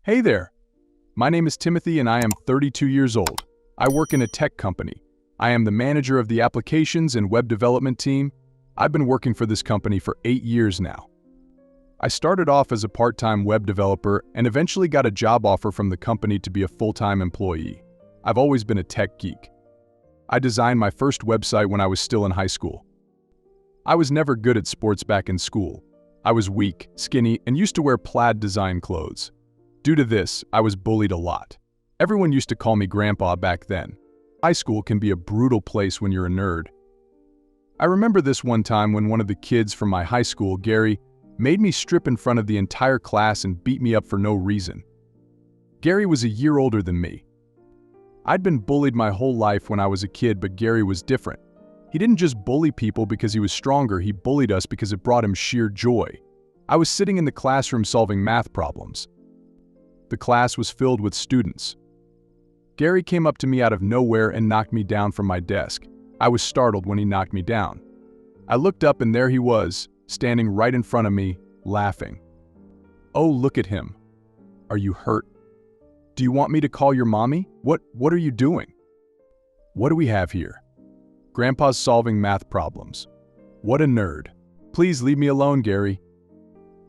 Hey there, my name is Timothy and I am 32 years old. I work in a tech company. I am the manager of the applications and web development team. I've been working for this company for 8 years now. I started off as a part-time web developer and eventually got a job offer from the company to be a full-time employee. I've always been a tech geek. I designed my first website when I was still in high school. I was never good at sports back in school. I was weak, skinny, and used to wear plaid design clothes. Due to this, I was bullied a lot. Everyone used to call me Grandpa back then. High school can be a brutal place when you're a nerd. I remember this one time when one of the kids from my high school, Gary, made me strip in front of the entire class and beat me up for no reason. Gary was a year older than me. I'd been bullied my whole life when I was a kid, but Gary was different. He didn't just bully people because he was stronger, he bullied us because it brought him sheer joy. I was sitting in the classroom solving math problems. The class was filled with students. Gary came up to me out of nowhere and knocked me down from my desk. I was startled when he knocked me down. I looked up and there he was, standing right in front of me, laughing. Oh, look at him. Are you hurt? Do you want me to call your mommy? What are you doing? What do we have here? Grandpa's solving math problems. What a nerd. Please leave me alone, Gary.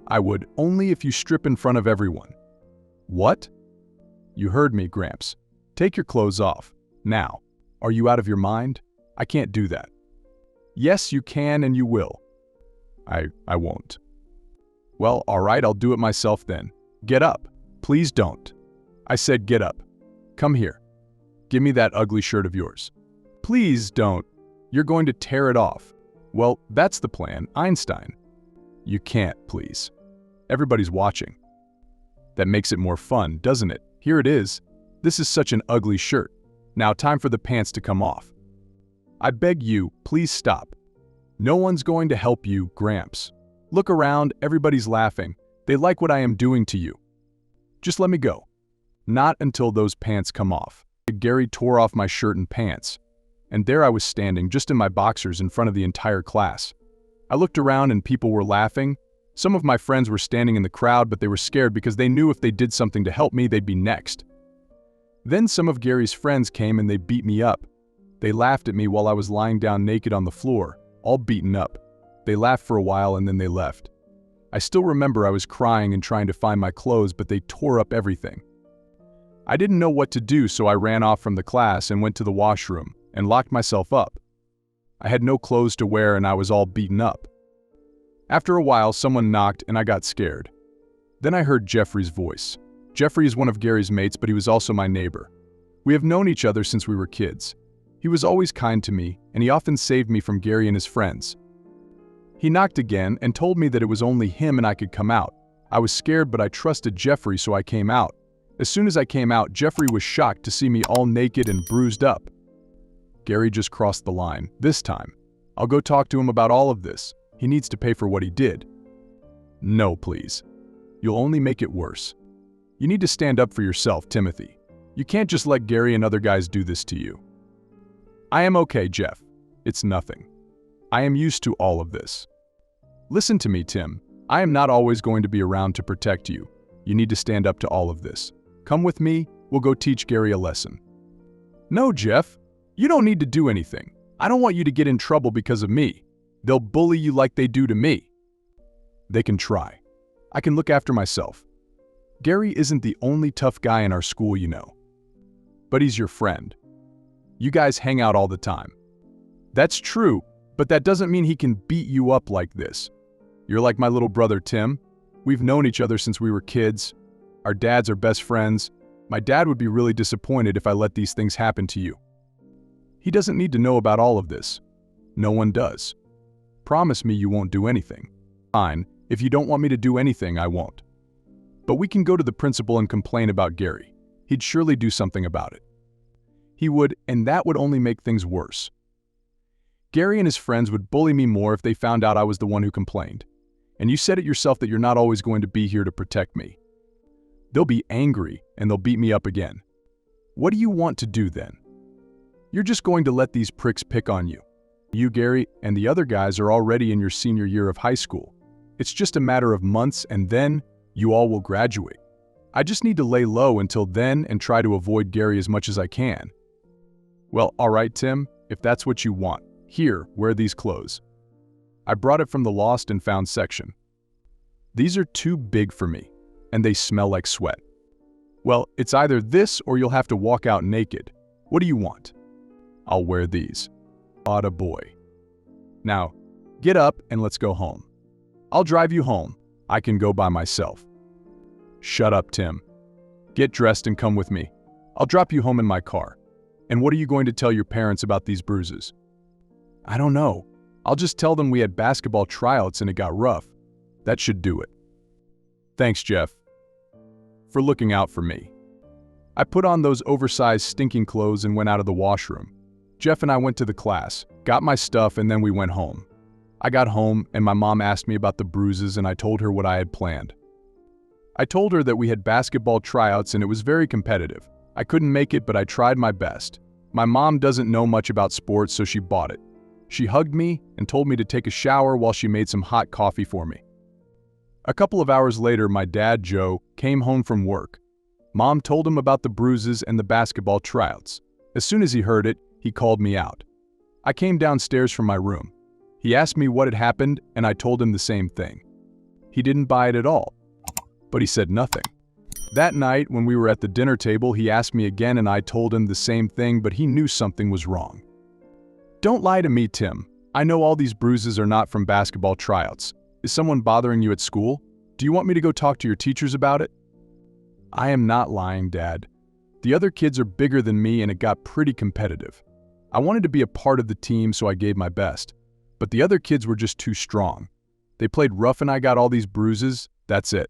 I would, only if you strip in front of everyone. What? You heard me, Gramps. Take your clothes off. Now. Are you out of your mind? I can't do that. Yes, you can and you will. I won't. Well, all right, I'll do it myself then. Get up. Please don't. I said get up. Come here. Give me that ugly shirt of yours. Please don't. You're going to tear it off. Well, that's the plan, Einstein. You can't, please. Everybody's watching. That makes it more fun, doesn't it? Here it is. This is such an ugly shirt. Now time for the pants to come off. I beg you, please stop. No one's going to help you, Gramps. Look around, everybody's laughing. They like what I am doing to you. Just let me go. Not until those pants come off. Gary tore off my shirt and pants. And there I was standing, just in my boxers in front of the entire class. I looked around and people were laughing. Some of my friends were standing in the crowd, but they were scared because they knew if they did something to help me, they'd be next. Then some of Gary's friends came and they beat me up. They laughed at me while I was lying down naked on the floor, all beaten up. They laughed for a while and then they left. I still remember I was crying and trying to find my clothes, but they tore up everything. I didn't know what to do, so I ran off from the class and went to the washroom and locked myself up. I had no clothes to wear and I was all beaten up. After a while, someone knocked and I got scared. Then I heard Jeffrey's voice. Jeffrey is one of Gary's mates, but he was also my neighbor. We have known each other since we were kids. He was always kind to me, and he often saved me from Gary and his friends. He knocked again and told me that it was only him and I could come out. I was scared, but I trusted Jeffrey, so I came out. As soon as I came out, Jeffrey was shocked to see me all naked and bruised up. Gary just crossed the line, this time. I'll go talk to him about all of this. He needs to pay for what he did. No, please. You'll only make it worse. You need to stand up for yourself, Timothy. You can't just let Gary and other guys do this to you. I am okay, Jeff. It's nothing. I am used to all of this. Listen to me, Tim. I am not always going to be around to protect you. You need to stand up to all of this. Come with me, we'll go teach Gary a lesson. No, Jeff. You don't need to do anything. I don't want you to get in trouble because of me. They'll bully you like they do to me. They can try. I can look after myself. Gary isn't the only tough guy in our school, you know. But he's your friend. You guys hang out all the time. That's true, but that doesn't mean he can beat you up like this. You're like my little brother, Tim. We've known each other since we were kids. Our dads are best friends. My dad would be really disappointed if I let these things happen to you. He doesn't need to know about all of this. No one does. Promise me you won't do anything. Fine, if you don't want me to do anything, I won't. But we can go to the principal and complain about Gary. He'd surely do something about it. He would, and that would only make things worse. Gary and his friends would bully me more if they found out I was the one who complained. And you said it yourself that you're not always going to be here to protect me. They'll be angry and they'll beat me up again. What do you want to do then? You're just going to let these pricks pick on you. You, Gary, and the other guys are already in your senior year of high school. It's just a matter of months and then you all will graduate. I just need to lay low until then and try to avoid Gary as much as I can. Well, all right, Tim, if that's what you want. Here, wear these clothes. I brought it from the lost and found section. These are too big for me, and they smell like sweat. Well, it's either this or you'll have to walk out naked. What do you want? I'll wear these. Atta boy. Now, get up and let's go home. I'll drive you home. I can go by myself. Shut up, Tim. Get dressed and come with me. I'll drop you home in my car. And what are you going to tell your parents about these bruises? I don't know. I'll just tell them we had basketball tryouts and it got rough. That should do it. Thanks, Jeff, for looking out for me. I put on those oversized stinking clothes and went out of the washroom. Jeff and I went to the class, got my stuff, and then we went home. I got home and my mom asked me about the bruises and I told her what I had planned. I told her that we had basketball tryouts and it was very competitive. I couldn't make it, but I tried my best. My mom doesn't know much about sports, so she bought it. She hugged me and told me to take a shower while she made some hot coffee for me. A couple of hours later, my dad, Joe, came home from work. Mom told him about the bruises and the basketball tryouts. As soon as he heard it, he called me out. I came downstairs from my room. He asked me what had happened, and I told him the same thing. He didn't buy it at all, but he said nothing. That night, when we were at the dinner table, he asked me again and I told him the same thing, but he knew something was wrong. Don't lie to me, Tim. I know all these bruises are not from basketball tryouts. Is someone bothering you at school? Do you want me to go talk to your teachers about it? I am not lying, Dad. The other kids are bigger than me and it got pretty competitive. I wanted to be a part of the team, so I gave my best. But the other kids were just too strong. They played rough and I got all these bruises. That's it.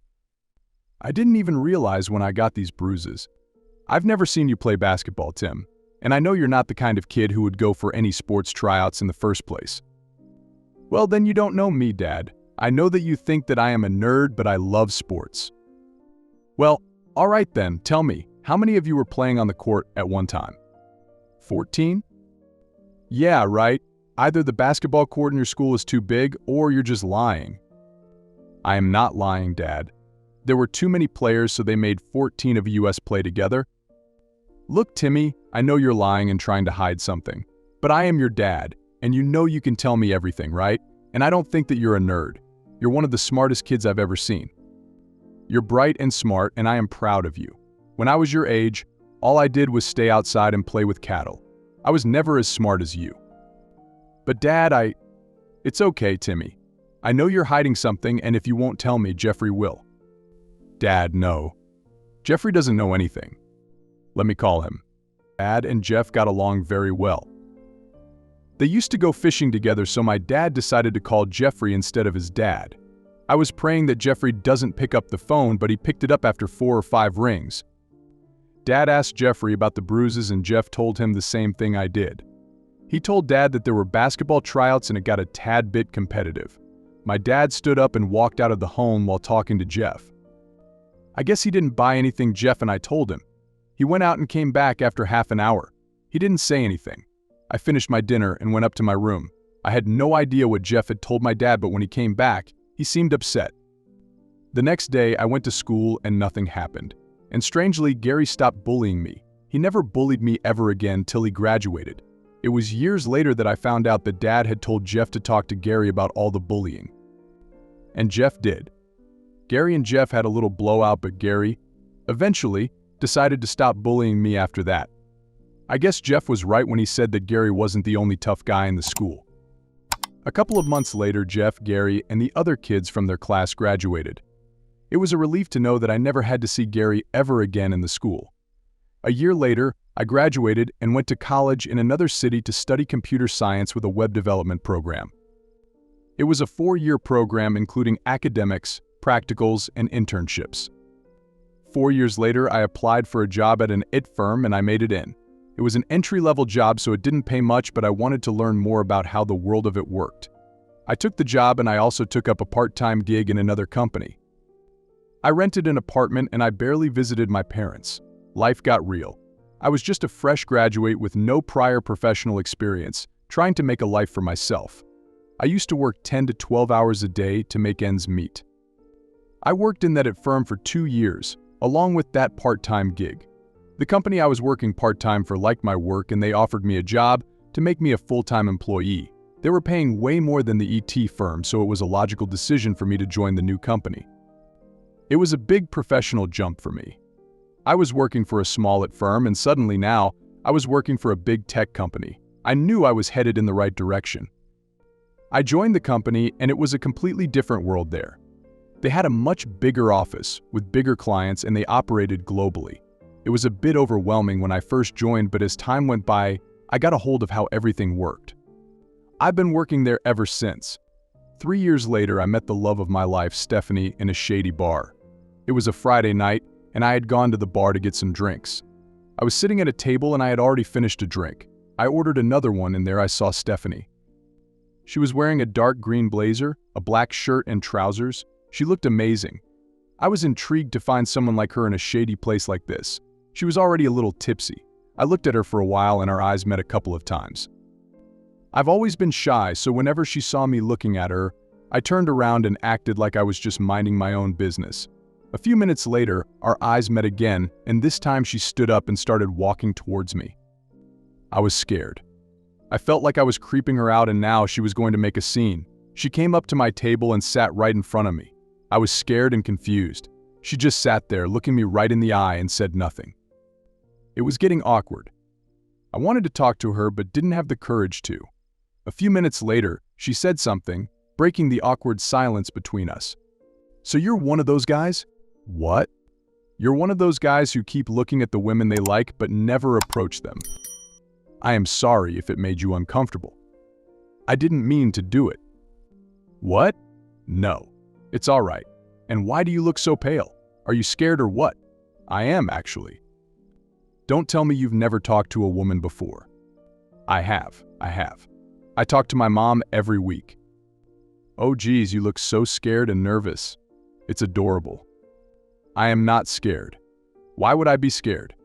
I didn't even realize when I got these bruises. I've never seen you play basketball, Tim, and I know you're not the kind of kid who would go for any sports tryouts in the first place. Well, then you don't know me, Dad. I know that you think that I am a nerd, but I love sports. Well, all right then, tell me, how many of you were playing on the court at one time? 14? Yeah, right. Either the basketball court in your school is too big, or you're just lying. I am not lying, Dad. There were too many players, so they made 14 of us play together. Look, Timmy, I know you're lying and trying to hide something, but I am your dad, and you know you can tell me everything, right? And I don't think that you're a nerd. You're one of the smartest kids I've ever seen. You're bright and smart, and I am proud of you. When I was your age, all I did was stay outside and play with cattle. I was never as smart as you. But Dad, It's okay, Timmy. I know you're hiding something, and if you won't tell me, Jeffrey will. Dad, no. Jeffrey doesn't know anything. Let me call him. Dad and Jeff got along very well. They used to go fishing together, so my dad decided to call Jeffrey instead of his dad. I was praying that Jeffrey doesn't pick up the phone, but he picked it up after 4 or 5 rings. Dad asked Jeffrey about the bruises and Jeff told him the same thing I did. He told Dad that there were basketball tryouts and it got a tad bit competitive. My dad stood up and walked out of the home while talking to Jeff. I guess he didn't buy anything Jeff and I told him. He went out and came back after half an hour. He didn't say anything. I finished my dinner and went up to my room. I had no idea what Jeff had told my dad, but when he came back, he seemed upset. The next day, I went to school and nothing happened. And strangely, Gary stopped bullying me. He never bullied me ever again till he graduated. It was years later that I found out that Dad had told Jeff to talk to Gary about all the bullying. And Jeff did. Gary and Jeff had a little blowout, but Gary, eventually, decided to stop bullying me after that. I guess Jeff was right when he said that Gary wasn't the only tough guy in the school. A couple of months later, Jeff, Gary, and the other kids from their class graduated. It was a relief to know that I never had to see Gary ever again in the school. A year later, I graduated and went to college in another city to study computer science with a web development program. It was a 4-year program including academics, practicals, and internships. 4 years later, I applied for a job at an IT firm and I made it in. It was an entry-level job, so it didn't pay much, but I wanted to learn more about how the world of it worked. I took the job and I also took up a part-time gig in another company. I rented an apartment and I barely visited my parents. Life got real. I was just a fresh graduate with no prior professional experience, trying to make a life for myself. I used to work 10 to 12 hours a day to make ends meet. I worked in that firm for 2 years, along with that part-time gig. The company I was working part-time for liked my work and they offered me a job to make me a full-time employee. They were paying way more than the ET firm, so it was a logical decision for me to join the new company. It was a big professional jump for me. I was working for a small firm and suddenly now I was working for a big tech company. I knew I was headed in the right direction. I joined the company and it was a completely different world there. They had a much bigger office with bigger clients and they operated globally. It was a bit overwhelming when I first joined, but as time went by, I got a hold of how everything worked. I've been working there ever since. 3 years later, I met the love of my life, Stephanie, in a shady bar. It was a Friday night and I had gone to the bar to get some drinks. I was sitting at a table and I had already finished a drink. I ordered another one and there I saw Stephanie. She was wearing a dark green blazer, a black shirt and trousers. She looked amazing. I was intrigued to find someone like her in a shady place like this. She was already a little tipsy. I looked at her for a while and our eyes met a couple of times. I've always been shy, so whenever she saw me looking at her, I turned around and acted like I was just minding my own business. A few minutes later, our eyes met again, and this time she stood up and started walking towards me. I was scared. I felt like I was creeping her out and now she was going to make a scene. She came up to my table and sat right in front of me. I was scared and confused. She just sat there looking me right in the eye and said nothing. It was getting awkward. I wanted to talk to her but didn't have the courage to. A few minutes later, she said something, breaking the awkward silence between us. "So you're one of those guys?" "What?" "You're one of those guys who keep looking at the women they like but never approach them." "I am sorry if it made you uncomfortable." "I didn't mean to do it." "What?" "No. It's all right. And why do you look so pale? Are you scared or what?" "I am, actually." "Don't tell me you've never talked to a woman before." I have. I talk to my mom every week." "Oh geez, you look so scared and nervous." "It's adorable." "I am not scared." "Why would I be scared?"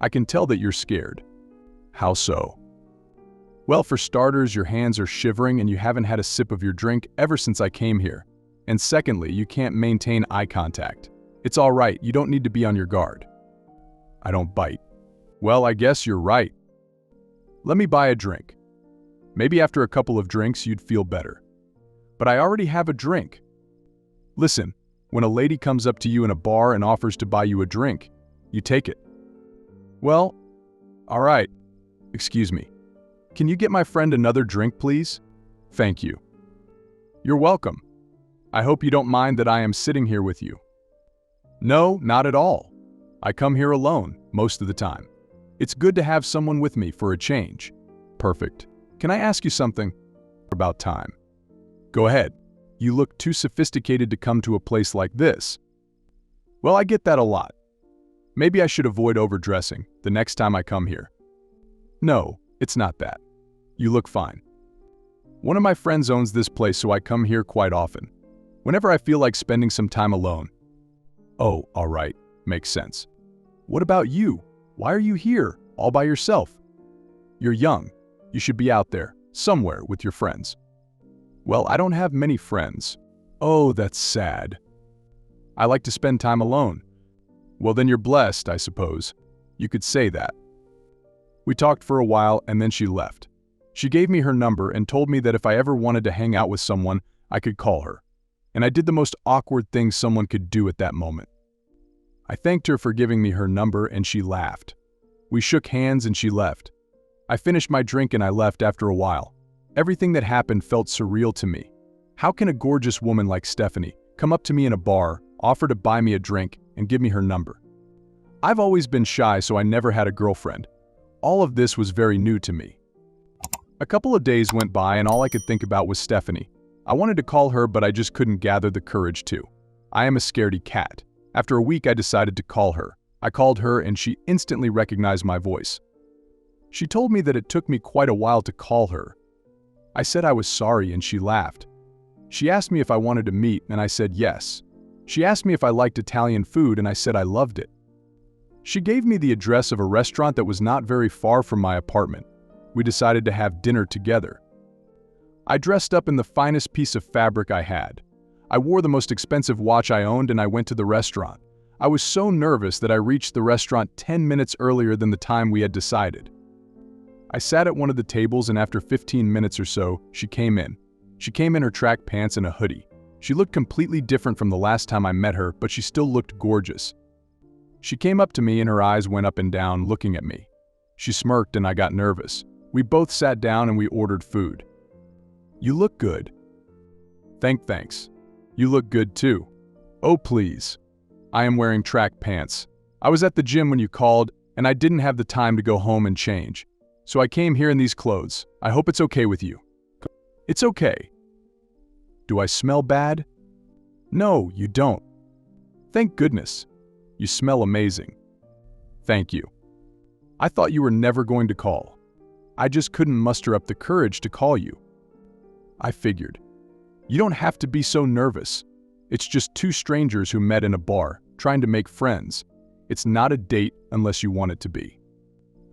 "I can tell that you're scared." "How so?" "Well, for starters, your hands are shivering and you haven't had a sip of your drink ever since I came here. And secondly, you can't maintain eye contact. It's all right, you don't need to be on your guard." "I don't bite." "Well, I guess you're right." "Let me buy a drink." "Maybe after a couple of drinks you'd feel better." "But I already have a drink." "Listen, when a lady comes up to you in a bar and offers to buy you a drink, you take it." "Well, all right. Excuse me. Can you get my friend another drink, please?" "Thank you." "You're welcome. I hope you don't mind that I am sitting here with you." "No, not at all. I come here alone most of the time. It's good to have someone with me for a change." "Perfect. Can I ask you something?" "About time." "Go ahead. You look too sophisticated to come to a place like this." "Well, I get that a lot. Maybe I should avoid overdressing the next time I come here." "No, it's not that. You look fine. One of my friends owns this place, so I come here quite often, whenever I feel like spending some time alone." "Oh, all right. Makes sense. What about you? Why are you here, all by yourself?" "You're young. You should be out there, somewhere, with your friends." "Well, I don't have many friends." "Oh, that's sad." "I like to spend time alone." "Well, then you're blessed, I suppose. You could say that." We talked for a while and then she left. She gave me her number and told me that if I ever wanted to hang out with someone, I could call her. And I did the most awkward thing someone could do at that moment. I thanked her for giving me her number and she laughed. We shook hands and she left. I finished my drink and I left after a while. Everything that happened felt surreal to me. How can a gorgeous woman like Stephanie come up to me in a bar, offer to buy me a drink, and give me her number? I've always been shy, so I never had a girlfriend. All of this was very new to me. A couple of days went by and all I could think about was Stephanie. I wanted to call her, but I just couldn't gather the courage to. I am a scaredy cat. After a week, I decided to call her. I called her and she instantly recognized my voice. She told me that it took me quite a while to call her. I said I was sorry and she laughed. She asked me if I wanted to meet and I said yes. She asked me if I liked Italian food and I said I loved it. She gave me the address of a restaurant that was not very far from my apartment. We decided to have dinner together. I dressed up in the finest piece of fabric I had. I wore the most expensive watch I owned and I went to the restaurant. I was so nervous that I reached the restaurant 10 minutes earlier than the time we had decided. I sat at one of the tables, and after 15 minutes or so, she came in. She came in her track pants and a hoodie. She looked completely different from the last time I met her, but she still looked gorgeous. She came up to me and her eyes went up and down, looking at me. She smirked and I got nervous. We both sat down and we ordered food. "You look good." Thanks. "You look good too." "Oh, please. I am wearing track pants. I was at the gym when you called, and I didn't have the time to go home and change. So I came here in these clothes. I hope it's okay with you." "It's okay." "Do I smell bad?" "No, you don't." "Thank goodness. You smell amazing." "Thank you. I thought you were never going to call. I just couldn't muster up the courage to call you." "I figured. You don't have to be so nervous. It's just two strangers who met in a bar, trying to make friends. It's not a date unless you want it to be."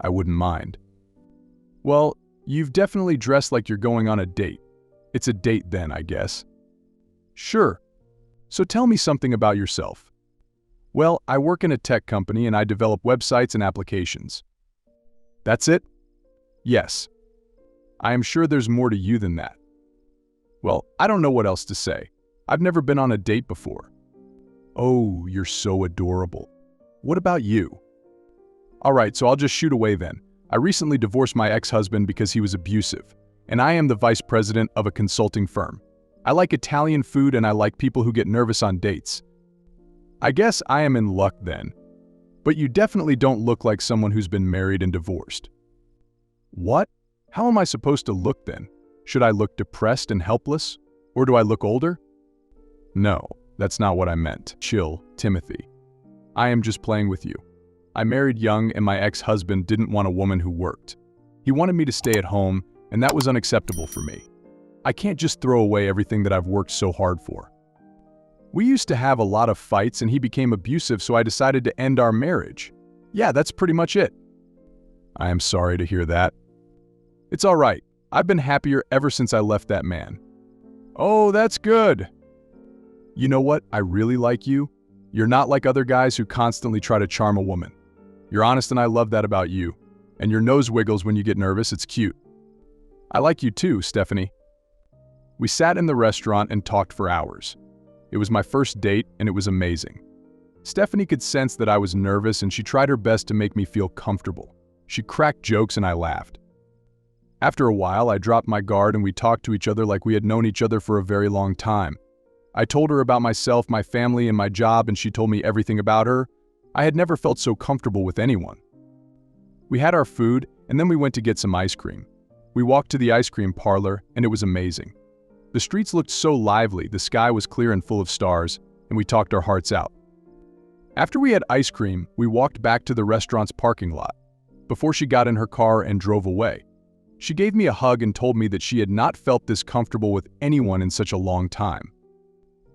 "I wouldn't mind." "Well, you've definitely dressed like you're going on a date. It's a date then, I guess." "Sure. So tell me something about yourself." "Well, I work in a tech company and I develop websites and applications." "That's it?" "Yes. I am sure there's more to you than that." "Well, I don't know what else to say. I've never been on a date before." "Oh, you're so adorable. What about you?" "All right, so I'll just shoot away then. I recently divorced my ex-husband because he was abusive, and I am the vice president of a consulting firm. I like Italian food and I like people who get nervous on dates. I guess I am in luck then. But you definitely don't look like someone who's been married and divorced." "What? How am I supposed to look then? Should I look depressed and helpless? Or do I look older?" "No, that's not what I meant. Chill, Timothy. I am just playing with you. I married young and my ex-husband didn't want a woman who worked. He wanted me to stay at home, and that was unacceptable for me. I can't just throw away everything that I've worked so hard for. We used to have a lot of fights and he became abusive, so I decided to end our marriage. Yeah, that's pretty much it." "I am sorry to hear that." "It's all right. I've been happier ever since I left that man." "Oh, that's good." "You know what? I really like you. You're not like other guys who constantly try to charm a woman. You're honest and I love that about you. And your nose wiggles when you get nervous, it's cute." "I like you too, Stephanie." We sat in the restaurant and talked for hours. It was my first date and it was amazing. Stephanie could sense that I was nervous and she tried her best to make me feel comfortable. She cracked jokes and I laughed. After a while, I dropped my guard and we talked to each other like we had known each other for a very long time. I told her about myself, my family, and my job, and she told me everything about her. I had never felt so comfortable with anyone. We had our food, and then we went to get some ice cream. We walked to the ice cream parlor, and it was amazing. The streets looked so lively, the sky was clear and full of stars, and we talked our hearts out. After we had ice cream, we walked back to the restaurant's parking lot. Before she got in her car and drove away, she gave me a hug and told me that she had not felt this comfortable with anyone in such a long time.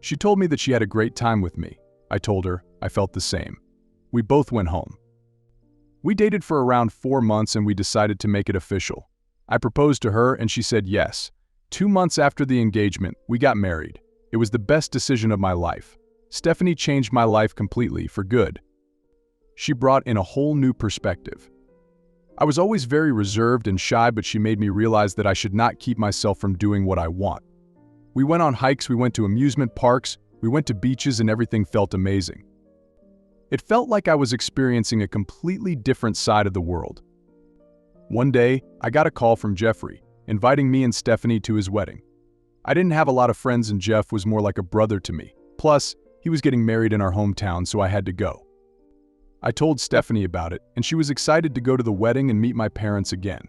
She told me that she had a great time with me. I told her I felt the same. We both went home. We dated for around 4 months and we decided to make it official. I proposed to her and she said yes. 2 months after the engagement, we got married. It was the best decision of my life. Stephanie changed my life completely for good. She brought in a whole new perspective. I was always very reserved and shy, but she made me realize that I should not keep myself from doing what I want. We went on hikes, we went to amusement parks, we went to beaches, and everything felt amazing. It felt like I was experiencing a completely different side of the world. One day, I got a call from Jeffrey, inviting me and Stephanie to his wedding. I didn't have a lot of friends and Jeff was more like a brother to me. Plus, he was getting married in our hometown, so I had to go. I told Stephanie about it, and she was excited to go to the wedding and meet my parents again.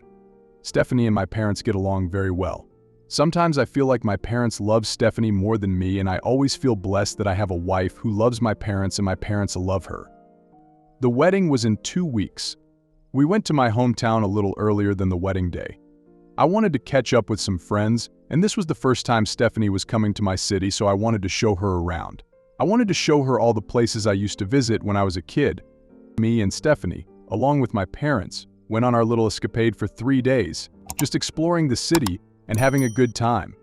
Stephanie and my parents get along very well. Sometimes I feel like my parents love Stephanie more than me, and I always feel blessed that I have a wife who loves my parents and my parents love her. The wedding was in 2 weeks. We went to my hometown a little earlier than the wedding day. I wanted to catch up with some friends, and this was the first time Stephanie was coming to my city, so I wanted to show her around. I wanted to show her all the places I used to visit when I was a kid. Me and Stephanie, along with my parents, went on our little escapade for 3 days, just exploring the city and having a good time.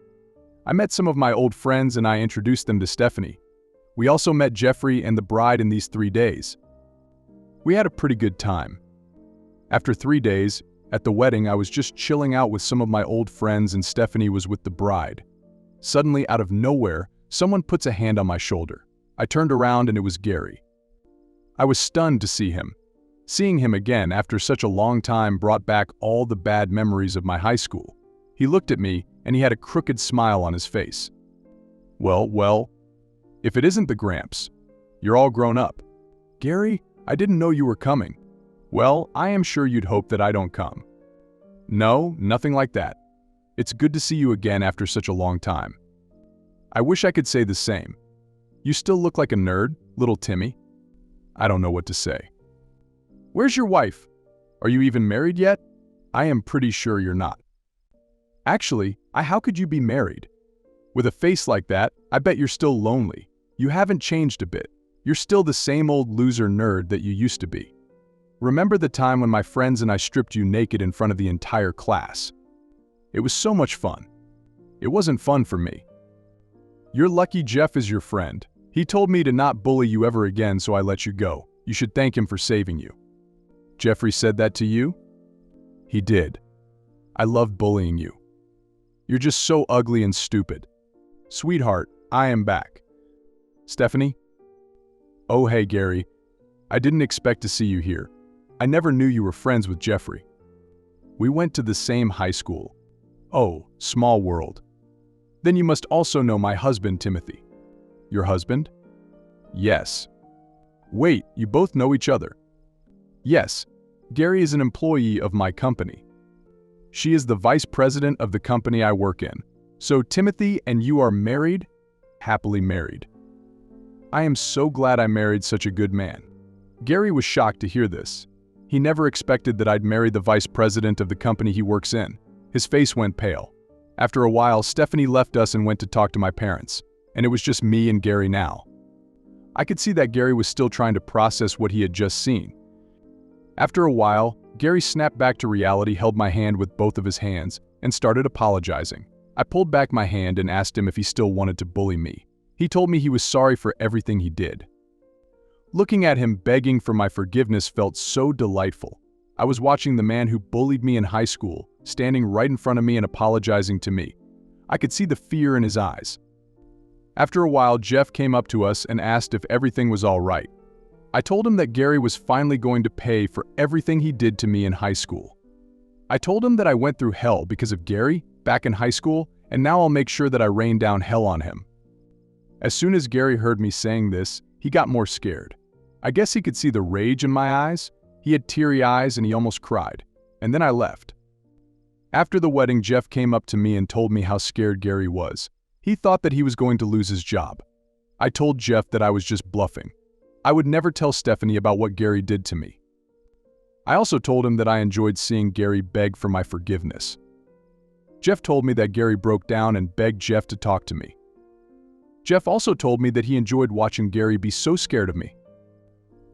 I met some of my old friends and I introduced them to Stephanie. We also met Jeffrey and the bride in these 3 days. We had a pretty good time. After 3 days, at the wedding, I was just chilling out with some of my old friends and Stephanie was with the bride. Suddenly, out of nowhere, someone puts a hand on my shoulder. I turned around and it was Gary. I was stunned to see him. Seeing him again after such a long time brought back all the bad memories of my high school. He looked at me and he had a crooked smile on his face. Well, if it isn't the Gramps, you're all grown up. Gary, I didn't know you were coming. Well, I am sure you'd hope that I don't come. No, nothing like that. It's good to see you again after such a long time. I wish I could say the same. You still look like a nerd, little Timmy. I don't know what to say. Where's your wife? Are you even married yet? I am pretty sure you're not. Actually, how could you be married? With a face like that, I bet you're still lonely. You haven't changed a bit. You're still the same old loser nerd that you used to be. Remember the time when my friends and I stripped you naked in front of the entire class? It was so much fun. It wasn't fun for me. You're lucky Jeff is your friend. He told me to not bully you ever again, so I let you go. You should thank him for saving you. Jeffrey said that to you? He did. I loved bullying you. You're just so ugly and stupid. Sweetheart, I am back. Stephanie? Oh hey Gary, I didn't expect to see you here. I never knew you were friends with Jeffrey. We went to the same high school. Oh, small world. Then you must also know my husband Timothy. Your husband? Yes. Wait, you both know each other? Yes. Gary is an employee of my company. She is the vice president of the company I work in. So Timothy and you are married? Happily married. I am so glad I married such a good man. Gary was shocked to hear this. He never expected that I'd marry the vice president of the company he works in. His face went pale. After a while, Stephanie left us and went to talk to my parents, and it was just me and Gary now. I could see that Gary was still trying to process what he had just seen. After a while, Gary snapped back to reality, held my hand with both of his hands, and started apologizing. I pulled back my hand and asked him if he still wanted to bully me. He told me he was sorry for everything he did. Looking at him begging for my forgiveness felt so delightful. I was watching the man who bullied me in high school, standing right in front of me and apologizing to me. I could see the fear in his eyes. After a while, Jeff came up to us and asked if everything was all right. I told him that Gary was finally going to pay for everything he did to me in high school. I told him that I went through hell because of Gary back in high school, and now I'll make sure that I rain down hell on him. As soon as Gary heard me saying this, he got more scared. I guess he could see the rage in my eyes. He had teary eyes and he almost cried. And then I left. After the wedding, Jeff came up to me and told me how scared Gary was. He thought that he was going to lose his job. I told Jeff that I was just bluffing. I would never tell Stephanie about what Gary did to me. I also told him that I enjoyed seeing Gary beg for my forgiveness. Jeff told me that Gary broke down and begged Jeff to talk to me. Jeff also told me that he enjoyed watching Gary be so scared of me.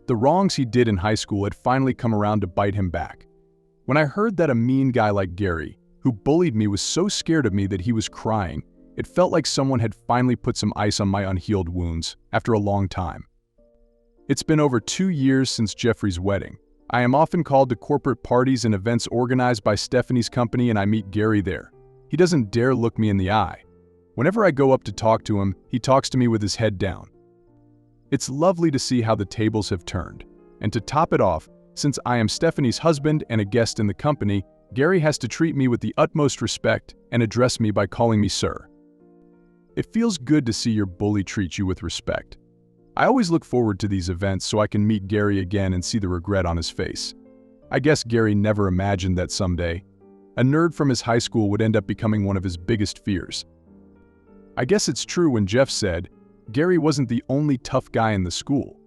The wrongs he did in high school had finally come around to bite him back. When I heard that a mean guy like Gary, who bullied me, was so scared of me that he was crying, it felt like someone had finally put some ice on my unhealed wounds after a long time. It's been over 2 years since Jeffrey's wedding. I am often called to corporate parties and events organized by Stephanie's company, and I meet Gary there. He doesn't dare look me in the eye. Whenever I go up to talk to him, he talks to me with his head down. It's lovely to see how the tables have turned. And to top it off, since I am Stephanie's husband and a guest in the company, Gary has to treat me with the utmost respect and address me by calling me sir. It feels good to see your bully treat you with respect. I always look forward to these events so I can meet Gary again and see the regret on his face. I guess Gary never imagined that someday, a nerd from his high school would end up becoming one of his biggest fears. I guess it's true when Jeff said, Gary wasn't the only tough guy in the school.